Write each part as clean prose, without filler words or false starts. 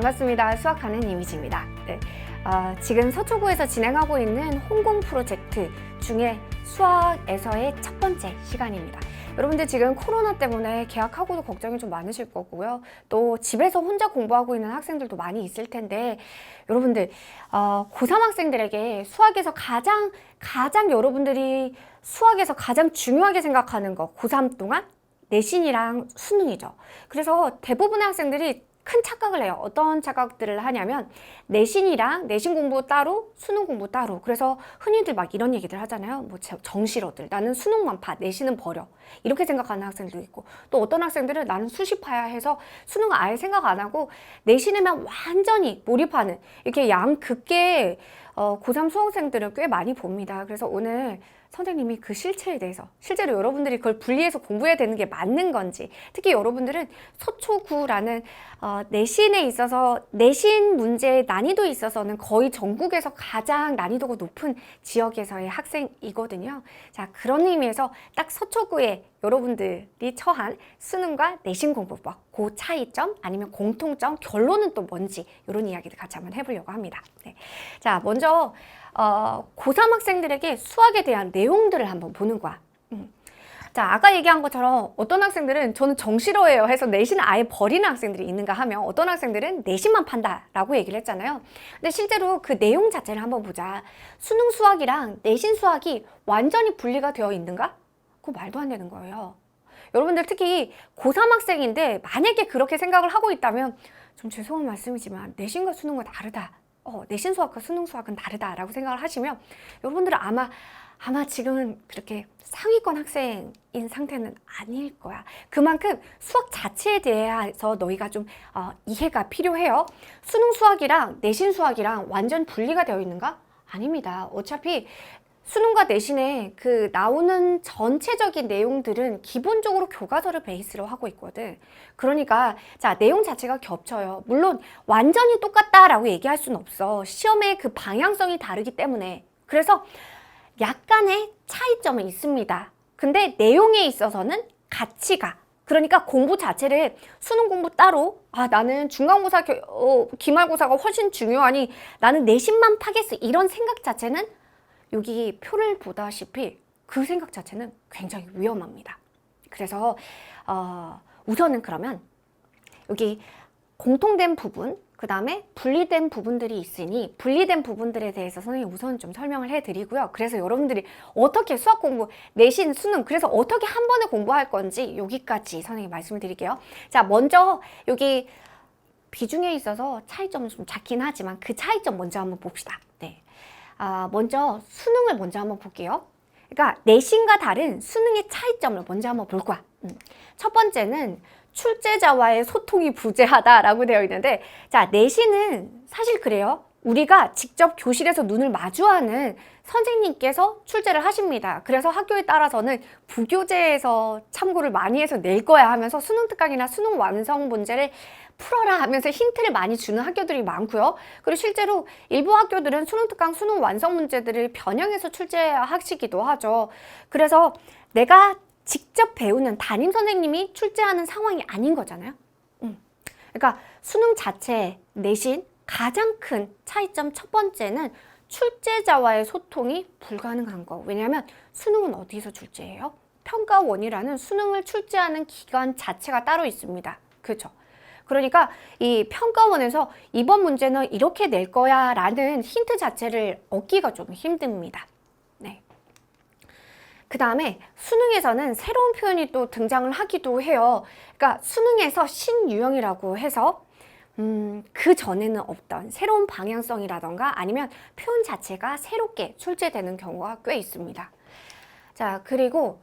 반갑습니다. 수학하는 이미지입니다. 네. 지금 서초구에서 진행하고 있는 홍공 프로젝트 중에 수학에서의 첫 번째 시간입니다. 여러분들 지금 코로나 때문에 개학하고도 걱정이 좀 많으실 거고요. 또 집에서 혼자 공부하고 있는 학생들도 많이 있을 텐데 여러분들 고3 학생들에게 수학에서 가장 여러분들이 수학에서 가장 중요하게 생각하는 거 고3 동안 내신이랑 수능이죠. 그래서 대부분의 학생들이 큰 착각을 해요. 어떤 착각들을 하냐면 내신이랑 내신 공부 따로 수능 공부 따로. 그래서 흔히들 막 이런 얘기들 하잖아요. 뭐 정시러들 나는 수능만 봐 내신은 버려 이렇게 생각하는 학생도 있고, 또 어떤 학생들은 나는 수시파야 해서 수능 아예 생각 안 하고 내신에만 완전히 몰입하는 이렇게 양극계 고3 수험생들은 꽤 많이 봅니다. 그래서 오늘 선생님이 그 실체에 대해서 실제로 여러분들이 그걸 분리해서 공부해야 되는 게 맞는 건지, 특히 여러분들은 서초구라는 내신에 있어서 내신 문제의 난이도에 있어서는 거의 전국에서 가장 난이도가 높은 지역에서의 학생이거든요. 자, 그런 의미에서 딱 서초구에 여러분들이 처한 수능과 내신 공부법, 그 차이점 아니면 공통점, 결론은 또 뭔지 이런 이야기를 같이 한번 해보려고 합니다. 네. 자, 먼저 고3 학생들에게 수학에 대한 내용들을 한번 보는 거야. 자, 아까 얘기한 것처럼 어떤 학생들은 저는 정시러예요 해서 내신을 아예 버리는 학생들이 있는가 하면, 어떤 학생들은 내신만 판다라고 얘기를 했잖아요. 근데 실제로 그 내용 자체를 한번 보자. 수능 수학이랑 내신 수학이 완전히 분리가 되어 있는가? 그거 말도 안 되는 거예요. 여러분들 특히 고3 학생인데 만약에 그렇게 생각을 하고 있다면 좀 죄송한 말씀이지만 내신과 수능은 다르다. 내신 수학과 수능 수학은 다르다라고 생각을 하시면 여러분들은 아마 지금은 그렇게 상위권 학생인 상태는 아닐 거야. 그만큼 수학 자체에 대해서 너희가 좀 이해가 필요해요. 수능 수학이랑 내신 수학이랑 완전 분리가 되어 있는가? 아닙니다. 어차피 수능과 내신에 그 나오는 전체적인 내용들은 기본적으로 교과서를 베이스로 하고 있거든. 그러니까 자, 내용 자체가 겹쳐요. 물론 완전히 똑같다라고 얘기할 수는 없어. 시험의 그 방향성이 다르기 때문에. 그래서 약간의 차이점은 있습니다. 근데 내용에 있어서는 같이 가. 그러니까 공부 자체를 수능 공부 따로, 나는 중간고사, 기말고사가 훨씬 중요하니 나는 내신만 파겠어, 이런 생각 자체는 여기 표를 보다시피 그 생각 자체는 굉장히 위험합니다. 그래서 우선은 그러면 여기 공통된 부분, 그 다음에 분리된 부분들이 있으니 분리된 부분들에 대해서 선생님이 우선 좀 설명을 해드리고요. 그래서 여러분들이 어떻게 수학 공부, 내신, 수능, 그래서 어떻게 한 번에 공부할 건지 여기까지 선생님이 말씀을 드릴게요. 자, 먼저 여기 비중에 있어서 차이점은 좀 작긴 하지만 그 차이점 먼저 한번 봅시다. 네. 먼저 수능을 먼저 한번 볼게요. 그러니까 내신과 다른 수능의 차이점을 먼저 한번 볼 거야. 첫 번째는 출제자와의 소통이 부재하다라고 되어 있는데, 자, 내신은 사실 그래요. 우리가 직접 교실에서 눈을 마주하는 선생님께서 출제를 하십니다. 그래서 학교에 따라서는 부교재에서 참고를 많이 해서 낼 거야 하면서 수능 특강이나 수능 완성 문제를 풀어라 하면서 힌트를 많이 주는 학교들이 많고요. 그리고 실제로 일부 학교들은 수능 특강, 수능 완성 문제들을 변형해서 출제하시기도 하죠. 그래서 내가 직접 배우는 담임 선생님이 출제하는 상황이 아닌 거잖아요. 그러니까 수능 자체, 내신 가장 큰 차이점 첫 번째는 출제자와의 소통이 불가능한 거. 왜냐하면 수능은 어디서 출제해요? 평가원이라는 수능을 출제하는 기관 자체가 따로 있습니다. 그렇죠? 그러니까 이 평가원에서 이번 문제는 이렇게 낼 거야 라는 힌트 자체를 얻기가 좀 힘듭니다. 네. 그 다음에 수능에서는 새로운 표현이 또 등장을 하기도 해요. 그러니까 수능에서 신유형이라고 해서 그 전에는 없던 새로운 방향성이라던가 아니면 표현 자체가 새롭게 출제되는 경우가 꽤 있습니다. 자, 그리고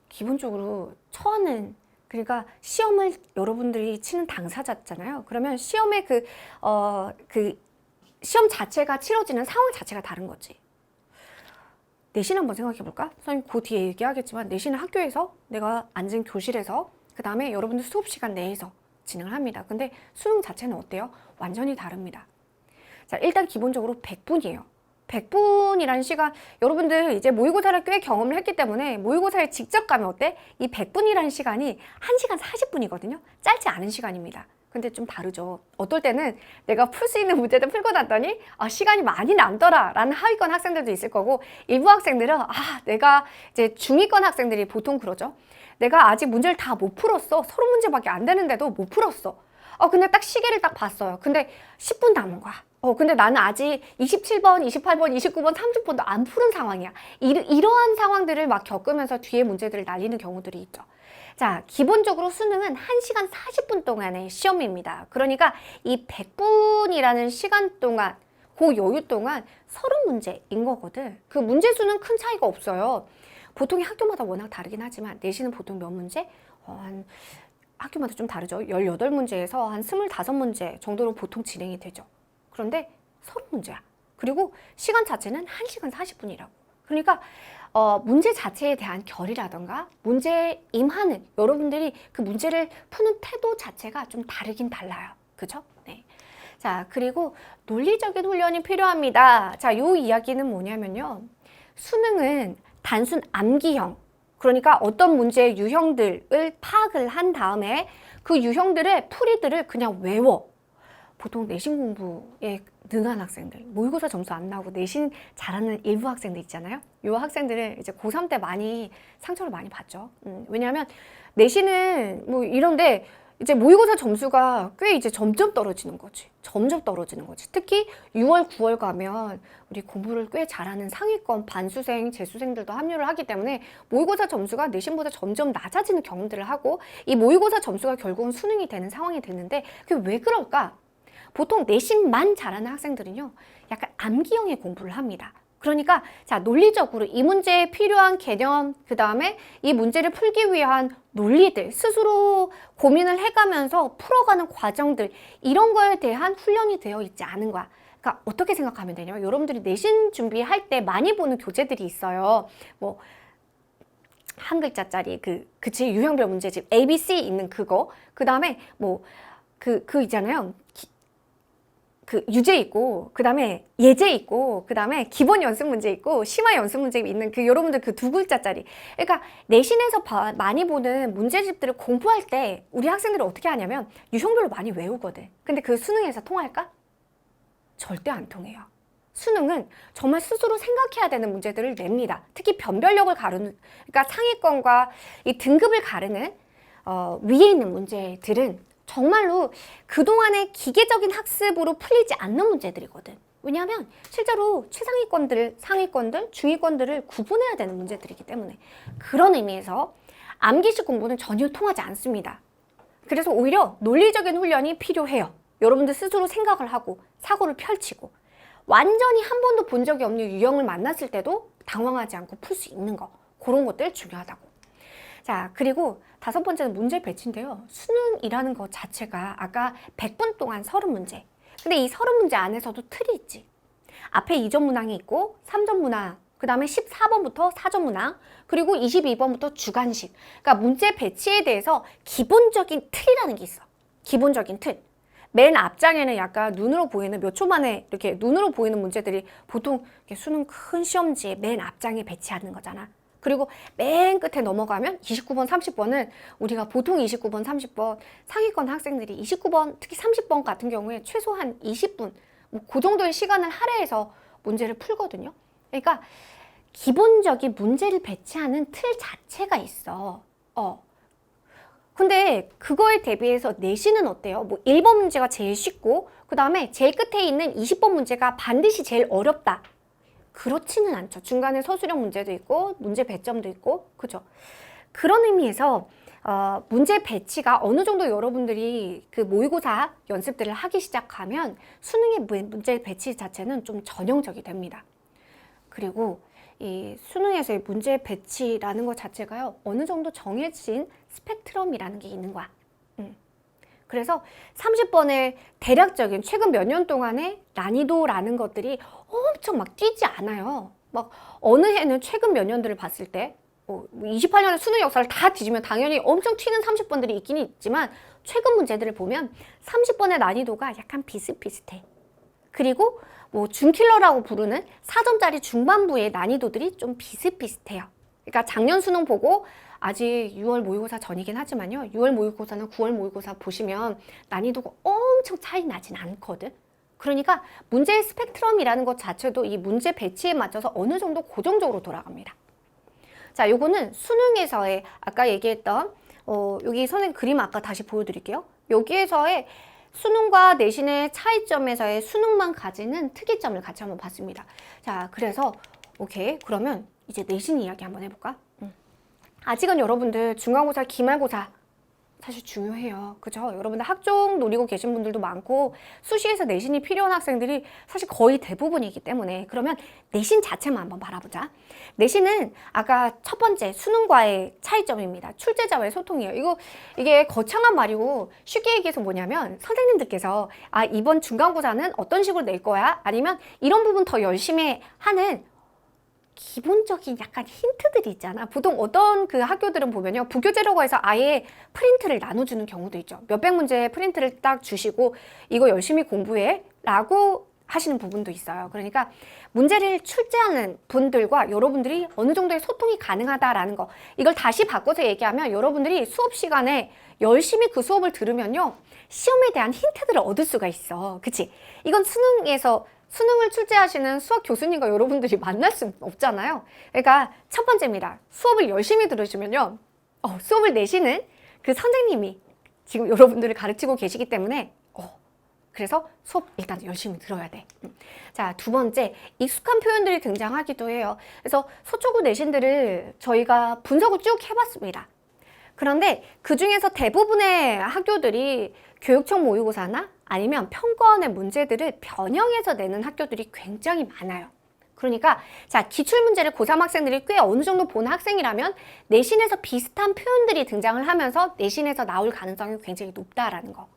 기본적으로 처하는, 그러니까 시험을 여러분들이 치는 당사자잖아요. 그러면 시험의 그 시험 자체가 치러지는 상황 자체가 다른 거지. 내신 한번 생각해 볼까? 선생님 그 뒤에 얘기하겠지만 내신은 학교에서 내가 앉은 교실에서 그 다음에 여러분들 수업 시간 내에서 진행을 합니다. 근데 수능 자체는 어때요? 완전히 다릅니다. 자, 일단 기본적으로 100분이에요. 100분이라는 시간, 여러분들 이제 모의고사를 꽤 경험을 했기 때문에 모의고사에 직접 가면 어때? 이 100분이라는 시간이 1시간 40분이거든요. 짧지 않은 시간입니다. 근데 좀 다르죠. 어떨 때는 내가 풀 수 있는 문제들 풀고 났더니 시간이 많이 남더라 라는 하위권 학생들도 있을 거고, 일부 학생들은 내가 이제 중위권 학생들이 보통 그러죠. 내가 아직 문제를 다 못 풀었어. 30문제밖에 안 되는데도 못 풀었어. 근데 딱 시계를 딱 봤어요. 근데 10분 남은 거야. 근데 나는 아직 27번, 28번, 29번, 30번도 안 푸른 상황이야. 이러한 상황들을 막 겪으면서 뒤에 문제들을 날리는 경우들이 있죠. 자, 기본적으로 수능은 1시간 40분 동안의 시험입니다. 그러니까 이 100분이라는 시간 동안, 그 여유 동안 30문제인 거거든. 그 문제 수는 큰 차이가 없어요. 보통 학교마다 워낙 다르긴 하지만 내신은 보통 몇 문제? 한 학교마다 좀 다르죠. 18문제에서 한 25문제 정도로 보통 진행이 되죠. 그런데 30문제야. 그리고 시간 자체는 1시간 40분이라고. 그러니까 문제 자체에 대한 결이라던가 문제에 임하는 여러분들이 그 문제를 푸는 태도 자체가 좀 다르긴 달라요. 그죠? 네. 자, 그리고 논리적인 훈련이 필요합니다. 자, 요 이야기는 뭐냐면요. 수능은 단순 암기형, 그러니까 어떤 문제의 유형들을 파악을 한 다음에 그 유형들의 풀이들을 그냥 외워. 보통 내신 공부에 능한 학생들, 모의고사 점수 안 나오고 내신 잘하는 일부 학생들 있잖아요. 이 학생들은 이제 고3 때 많이 상처를 많이 받죠. 왜냐하면 내신은 뭐 이런데 이제 모의고사 점수가 꽤 이제 점점 떨어지는 거지. 점점 떨어지는 거지. 특히 6월, 9월 가면 우리 공부를 꽤 잘하는 상위권 반수생, 재수생들도 합류를 하기 때문에 모의고사 점수가 내신보다 점점 낮아지는 경우들을 하고, 이 모의고사 점수가 결국은 수능이 되는 상황이 되는데 그게 왜 그럴까? 보통 내신만 잘하는 학생들은요, 약간 암기형의 공부를 합니다. 그러니까 자, 논리적으로 이 문제에 필요한 개념, 그 다음에 이 문제를 풀기 위한 논리들, 스스로 고민을 해가면서 풀어가는 과정들, 이런 거에 대한 훈련이 되어 있지 않은 거야. 그러니까 어떻게 생각하면 되냐면, 여러분들이 내신 준비할 때 많이 보는 교재들이 있어요. 뭐 한 글자짜리 그치, 유형별 문제집 A, B, C 있는 그거, 그 다음에 뭐 그 있잖아요. 그 유제 있고, 그 다음에 예제 있고, 그 다음에 기본 연습 문제 있고, 심화 연습 문제 있는 그 여러분들 그 2글자짜리. 그러니까 내신에서 많이 보는 문제집들을 공부할 때 우리 학생들은 어떻게 하냐면 유형별로 많이 외우거든. 근데 그 수능에서 통할까? 절대 안 통해요. 수능은 정말 스스로 생각해야 되는 문제들을 냅니다. 특히 변별력을 가르는, 그러니까 상위권과 이 등급을 가르는 위에 있는 문제들은 정말로 그동안의 기계적인 학습으로 풀리지 않는 문제들이거든. 왜냐하면 실제로 최상위권들, 상위권들, 중위권들을 구분해야 되는 문제들이기 때문에. 그런 의미에서 암기식 공부는 전혀 통하지 않습니다. 그래서 오히려 논리적인 훈련이 필요해요. 여러분들 스스로 생각을 하고 사고를 펼치고, 완전히 한 번도 본 적이 없는 유형을 만났을 때도 당황하지 않고 풀 수 있는 거, 그런 것들 중요하다고. 자, 그리고 5번째는 문제 배치인데요. 수능이라는 것 자체가 아까 100분 동안 30문제. 근데 이 30문제 안에서도 틀이 있지. 앞에 2점 문항이 있고 3점 문항, 그 다음에 14번부터 4점 문항, 그리고 22번부터 주관식. 그러니까 문제 배치에 대해서 기본적인 틀이라는 게 있어. 기본적인 틀. 맨 앞장에는 약간 눈으로 보이는, 몇 초 만에 이렇게 눈으로 보이는 문제들이 보통 수능 큰 시험지에 맨 앞장에 배치하는 거잖아. 그리고 맨 끝에 넘어가면 29번, 30번은 우리가 보통 29번, 30번 상위권 학생들이 29번, 특히 30번 같은 경우에 최소한 20분, 뭐 그 정도의 시간을 할애해서 문제를 풀거든요. 그러니까 기본적인 문제를 배치하는 틀 자체가 있어. 근데 그거에 대비해서 내신은 어때요? 뭐 1번 문제가 제일 쉽고, 그 다음에 제일 끝에 있는 20번 문제가 반드시 제일 어렵다. 그렇지는 않죠. 중간에 서술형 문제도 있고 문제 배점도 있고, 그죠? 그런 의미에서 문제 배치가 어느 정도 여러분들이 그 모의고사 연습들을 하기 시작하면 수능의 문제 배치 자체는 좀 전형적이 됩니다. 그리고 이 수능에서의 문제 배치라는 것 자체가요, 어느 정도 정해진 스펙트럼이라는 게 있는 거야. 그래서 30번의 대략적인 최근 몇 년 동안의 난이도라는 것들이 엄청 막 뛰지 않아요. 막 어느 해는 최근 몇 년들을 봤을 때 28년의 수능 역사를 다 뒤지면 당연히 엄청 튀는 30번들이 있긴 있지만, 최근 문제들을 보면 30번의 난이도가 약간 비슷비슷해. 그리고 뭐 준킬러라고 부르는 4점짜리 중반부의 난이도들이 좀 비슷비슷해요. 그러니까 작년 수능 보고 아직 6월 모의고사 전이긴 하지만요. 6월 모의고사나 9월 모의고사 보시면 난이도가 엄청 차이 나진 않거든. 그러니까 문제의 스펙트럼이라는 것 자체도 이 문제 배치에 맞춰서 어느 정도 고정적으로 돌아갑니다. 자, 요거는 수능에서의 아까 얘기했던 여기 선생님 그림 아까 다시 보여드릴게요. 여기에서의 수능과 내신의 차이점에서의 수능만 가지는 특이점을 같이 한번 봤습니다. 자, 그래서 오케이. 그러면 이제 내신 이야기 한번 해볼까? 아직은 여러분들 중간고사, 기말고사 사실 중요해요. 그죠? 여러분들 학종 노리고 계신 분들도 많고 수시에서 내신이 필요한 학생들이 사실 거의 대부분이기 때문에 그러면 내신 자체만 한번 바라보자. 내신은 아까 첫 번째 수능과의 차이점입니다. 출제자와의 소통이에요. 이게 거창한 말이고 쉽게 얘기해서 뭐냐면 선생님들께서 아 이번 중간고사는 어떤 식으로 낼 거야? 아니면 이런 부분 더 열심히 하는 기본적인 약간 힌트들이 있잖아. 보통 어떤 그 학교들은 보면요. 부교재라고 해서 아예 프린트를 나눠주는 경우도 있죠. 몇백 문제의 프린트를 딱 주시고 이거 열심히 공부해 라고 하시는 부분도 있어요. 그러니까 문제를 출제하는 분들과 여러분들이 어느 정도의 소통이 가능하다라는 거. 이걸 다시 바꿔서 얘기하면 여러분들이 수업 시간에 열심히 그 수업을 들으면요. 시험에 대한 힌트들을 얻을 수가 있어. 그치? 이건 수능을 출제하시는 수학 교수님과 여러분들이 만날 수 없잖아요. 그러니까 첫 번째입니다. 수업을 열심히 들으시면요. 수업을 내시는 그 선생님이 지금 여러분들을 가르치고 계시기 때문에 그래서 수업 일단 열심히 들어야 돼. 자, 두 번째, 익숙한 표현들이 등장하기도 해요. 그래서 서초구 내신들을 저희가 분석을 쭉 해봤습니다. 그런데 그 중에서 대부분의 학교들이 교육청 모의고사나 아니면 평가원의 문제들을 변형해서 내는 학교들이 굉장히 많아요. 그러니까 자 기출문제를 고3 학생들이 꽤 어느 정도 본 학생이라면 내신에서 비슷한 표현들이 등장을 하면서 내신에서 나올 가능성이 굉장히 높다라는 거.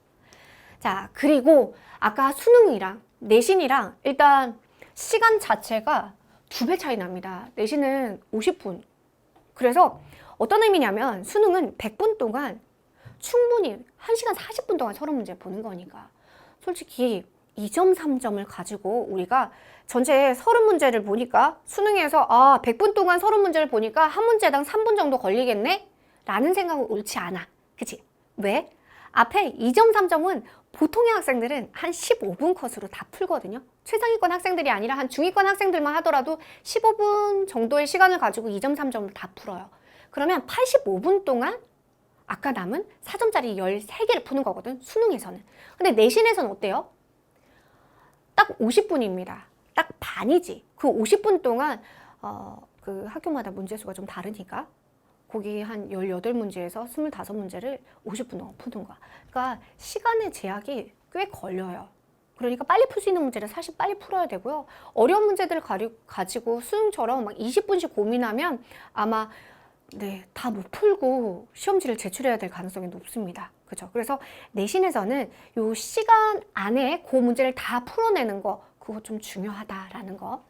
자 그리고 아까 수능이랑 내신이랑 일단 시간 자체가 2배 차이 납니다. 내신은 50분. 그래서 어떤 의미냐면 수능은 100분 동안 충분히 1시간 40분 동안 서론 문제 보는 거니까 솔직히 2점, 3점을 가지고 우리가 전체 서론 문제를 보니까 수능에서 100분 동안 서론 문제를 보니까 한 문제당 3분 정도 걸리겠네? 라는 생각은 옳지 않아. 그치? 왜? 앞에 2점, 3점은 보통의 학생들은 한 15분 컷으로 다 풀거든요. 최상위권 학생들이 아니라 한 중위권 학생들만 하더라도 15분 정도의 시간을 가지고 2점, 3점을 다 풀어요. 그러면 85분 동안 아까 남은 4점짜리 13개를 푸는 거거든, 수능에서는. 근데 내신에서는 어때요? 딱 50분입니다. 딱 반이지. 그 50분 동안 그 학교마다 문제수가 좀 다르니까 거기 한 18문제에서 25문제를 50분 동안 푸는 거야. 그러니까 시간의 제약이 꽤 걸려요. 그러니까 빨리 풀 수 있는 문제를 사실 빨리 풀어야 되고요. 어려운 문제들을 가지고 수능처럼 막 20분씩 고민하면 아마 다 못 풀고 시험지를 제출해야 될 가능성이 높습니다. 그죠? 그래서 내신에서는 요 시간 안에 그 문제를 다 풀어내는 거, 그거 좀 중요하다라는 거.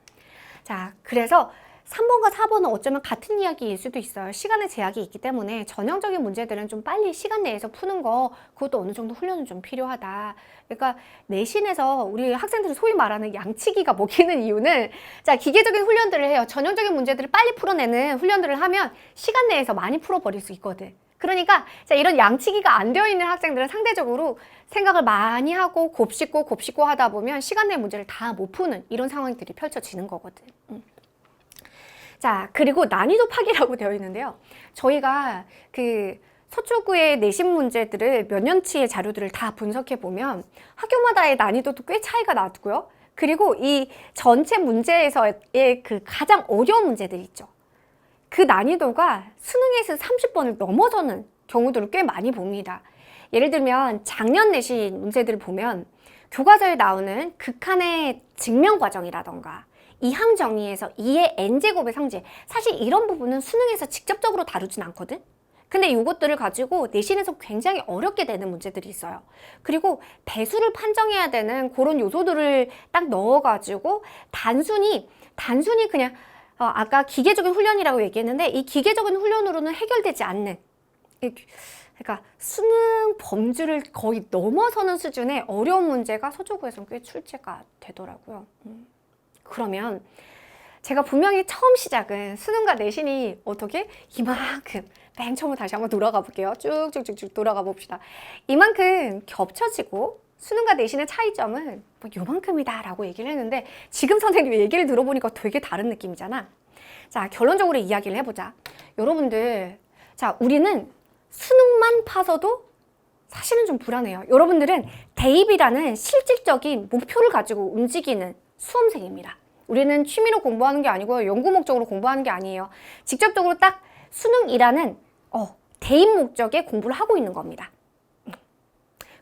자, 그래서 3번과 4번은 어쩌면 같은 이야기일 수도 있어요. 시간의 제약이 있기 때문에 전형적인 문제들은 좀 빨리 시간 내에서 푸는 거, 그것도 어느 정도 훈련은 좀 필요하다. 그러니까 내신에서 우리 학생들이 소위 말하는 양치기가 먹히는 이유는 자 기계적인 훈련들을 해요. 전형적인 문제들을 빨리 풀어내는 훈련들을 하면 시간 내에서 많이 풀어버릴 수 있거든. 그러니까 자 이런 양치기가 안 되어 있는 학생들은 상대적으로 생각을 많이 하고 곱씹고 하다 보면 시간 내 문제를 다 못 푸는 이런 상황들이 펼쳐지는 거거든. 자, 그리고 난이도 파기라고 되어 있는데요. 저희가 그 서초구의 내신 문제들을 몇 년치의 자료들을 다 분석해 보면 학교마다의 난이도도 꽤 차이가 나고요. 그리고 이 전체 문제에서의 그 가장 어려운 문제들 있죠. 그 난이도가 수능에서 30번을 넘어서는 경우들을 꽤 많이 봅니다. 예를 들면 작년 내신 문제들을 보면 교과서에 나오는 극한의 증명 과정이라던가 이항 정의에서 2의 n제곱의 상제, 사실 이런 부분은 수능에서 직접적으로 다루진 않거든? 근데 이것들을 가지고 내신에서 굉장히 어렵게 되는 문제들이 있어요. 그리고 배수를 판정해야 되는 그런 요소들을 딱 넣어가지고 단순히 그냥 아까 기계적인 훈련이라고 얘기했는데 이 기계적인 훈련으로는 해결되지 않는, 그러니까 수능 범주를 거의 넘어서는 수준의 어려운 문제가 서초구에서는 꽤 출제가 되더라고요. 그러면 제가 분명히 처음 시작은 수능과 내신이 어떻게? 이만큼. 맨 처음으로 다시 한번 돌아가 볼게요. 쭉쭉쭉쭉 돌아가 봅시다. 이만큼 겹쳐지고 수능과 내신의 차이점은 뭐 요만큼이다 라고 얘기를 했는데 지금 선생님 얘기를 들어보니까 되게 다른 느낌이잖아. 자, 결론적으로 이야기를 해보자. 여러분들, 자, 우리는 수능만 파서도 사실은 좀 불안해요. 여러분들은 대입이라는 실질적인 목표를 가지고 움직이는 수험생입니다. 우리는 취미로 공부하는 게 아니고요. 연구 목적으로 공부하는 게 아니에요. 직접적으로 딱 수능이라는 대입 목적의 공부를 하고 있는 겁니다.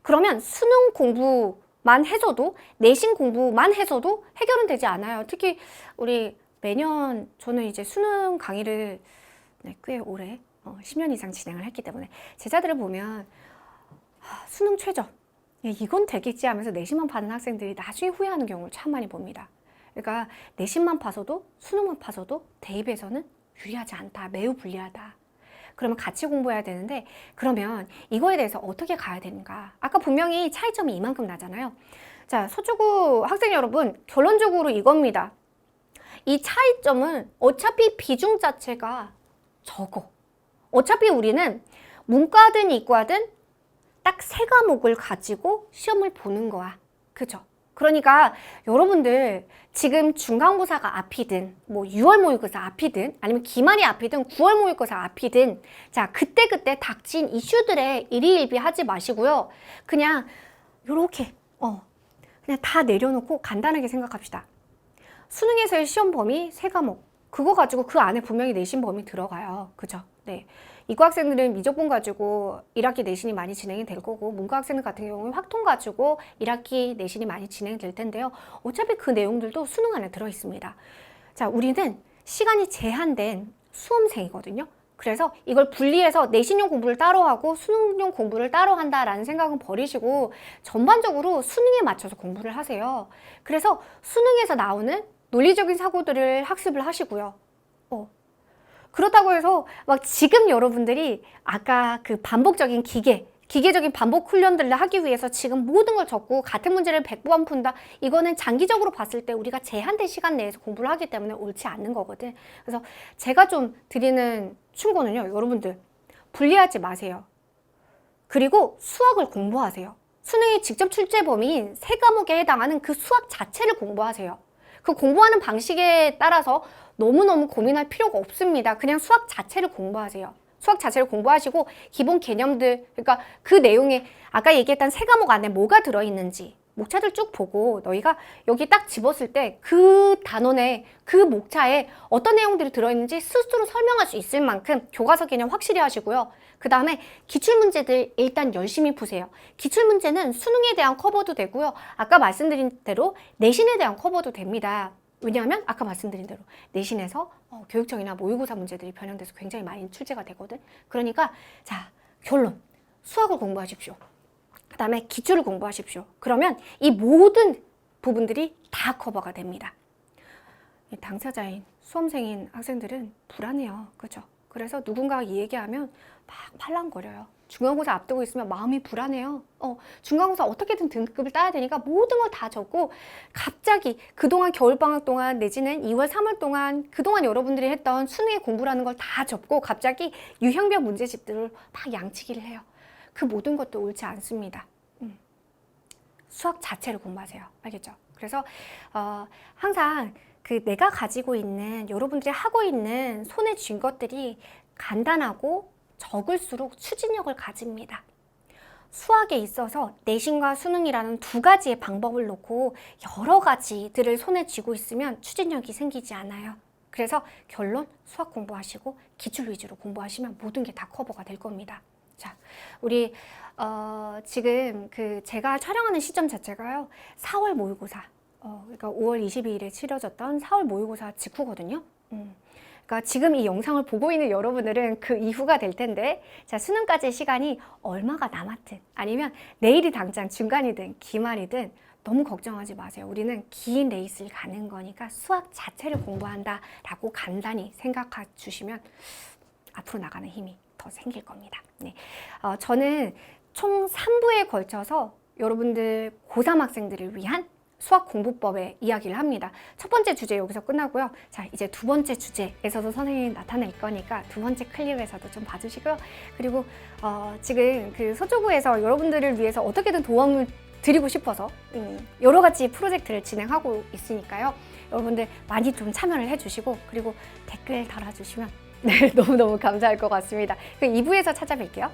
그러면 수능 공부만 해서도 내신 공부만 해서도 해결은 되지 않아요. 특히 우리 매년 저는 이제 수능 강의를 꽤 오래 10년 이상 진행을 했기 때문에 제자들을 보면 수능 최저 이건 되겠지 하면서 내신만 파는 학생들이 나중에 후회하는 경우를 참 많이 봅니다. 그러니까 내신만 파서도 수능만 파서도 대입에서는 유리하지 않다. 매우 불리하다. 그러면 같이 공부해야 되는데 그러면 이거에 대해서 어떻게 가야 되는가? 아까 분명히 차이점이 이만큼 나잖아요. 자, 서초구 학생 여러분, 결론적으로 이겁니다. 이 차이점은 어차피 비중 자체가 적어. 어차피 우리는 문과든 이과든 딱 3과목을 가지고 시험을 보는 거야. 그죠? 그러니까 여러분들 지금 중간고사가 앞이든 뭐 6월 모의고사 앞이든 아니면 기말이 앞이든 9월 모의고사 앞이든 자 그때그때 닥친 이슈들에 일희일비하지 마시고요. 그냥 요렇게 그냥 다 내려놓고 간단하게 생각합시다. 수능에서의 시험 범위 3과목 그거 가지고 그 안에 분명히 내신 범위 들어가요. 그죠? 네. 이과 학생들은 미적분 가지고 1학기 내신이 많이 진행이 될 거고 문과 학생들 같은 경우는 확통 가지고 1학기 내신이 많이 진행이 될 텐데요. 어차피 그 내용들도 수능 안에 들어 있습니다. 자, 우리는 시간이 제한된 수험생이거든요. 그래서 이걸 분리해서 내신용 공부를 따로 하고 수능용 공부를 따로 한다라는 생각은 버리시고 전반적으로 수능에 맞춰서 공부를 하세요. 그래서 수능에서 나오는 논리적인 사고들을 학습을 하시고요. 그렇다고 해서 막 지금 여러분들이 아까 그 반복적인 기계적인 반복 훈련들을 하기 위해서 지금 모든 걸 적고 같은 문제를 100번 푼다. 이거는 장기적으로 봤을 때 우리가 제한된 시간 내에서 공부를 하기 때문에 옳지 않는 거거든. 그래서 제가 좀 드리는 충고는요. 여러분들 분리하지 마세요. 그리고 수학을 공부하세요. 수능의 직접 출제 범위인 3과목에 해당하는 그 수학 자체를 공부하세요. 그 공부하는 방식에 따라서 너무너무 고민할 필요가 없습니다. 그냥 수학 자체를 공부하세요. 수학 자체를 공부하시고 기본 개념들, 그러니까 그 내용에 아까 얘기했던 3과목 안에 뭐가 들어있는지 목차들 쭉 보고 너희가 여기 딱 집었을 때 그 단원에 그 목차에 어떤 내용들이 들어있는지 스스로 설명할 수 있을 만큼 교과서 개념 확실히 하시고요. 그 다음에 기출문제들 일단 열심히 푸세요. 기출문제는 수능에 대한 커버도 되고요. 아까 말씀드린 대로 내신에 대한 커버도 됩니다. 왜냐하면 아까 말씀드린 대로 내신에서 교육청이나 모의고사 문제들이 변형돼서 굉장히 많이 출제가 되거든. 그러니까 자 결론 수학을 공부하십시오. 그 다음에 기출을 공부하십시오. 그러면 이 모든 부분들이 다 커버가 됩니다. 당사자인 수험생인 학생들은 불안해요. 그죠? 그래서 누군가가 이 얘기하면 막 팔랑거려요. 중간고사 앞두고 있으면 마음이 불안해요. 중간고사 어떻게든 등급을 따야 되니까 모든 걸 다 적고 갑자기 그동안 겨울방학 동안 내지는 2월, 3월 동안 그동안 여러분들이 했던 수능의 공부라는 걸 다 접고 갑자기 유형별 문제집들을 막 양치기를 해요. 그 모든 것도 옳지 않습니다. 수학 자체를 공부하세요. 알겠죠? 그래서 항상 그 내가 가지고 있는 여러분들이 하고 있는 손에 쥔 것들이 간단하고 적을수록 추진력을 가집니다. 수학에 있어서 내신과 수능이라는 2가지의 방법을 놓고 여러 가지들을 손에 쥐고 있으면 추진력이 생기지 않아요. 그래서 결론 수학 공부하시고 기출 위주로 공부하시면 모든 게 다 커버가 될 겁니다. 자, 우리 지금 그 제가 촬영하는 시점 자체가요. 4월 모의고사. 그러니까 5월 22일에 치러졌던 4월 모의고사 직후거든요. 그러니까 지금 이 영상을 보고 있는 여러분들은 그 이후가 될 텐데 자 수능까지의 시간이 얼마가 남았든 아니면 내일이 당장 중간이든 기말이든 너무 걱정하지 마세요. 우리는 긴 레이스를 가는 거니까 수학 자체를 공부한다라고 간단히 생각해 주시면 앞으로 나가는 힘이 더 생길 겁니다. 네. 저는 총 3부에 걸쳐서 여러분들 고3 학생들을 위한 수학 공부법의 이야기를 합니다. 첫 번째 주제 여기서 끝나고요. 자, 이제 두 번째 주제에서도 선생님이 나타낼 거니까 두 번째 클립에서도 좀 봐주시고요. 그리고 지금 그 서초구에서 여러분들을 위해서 어떻게든 도움을 드리고 싶어서 여러 가지 프로젝트를 진행하고 있으니까요. 여러분들 많이 좀 참여를 해주시고 그리고 댓글 달아주시면 네, 너무너무 감사할 것 같습니다. 그럼 2부에서 찾아뵐게요.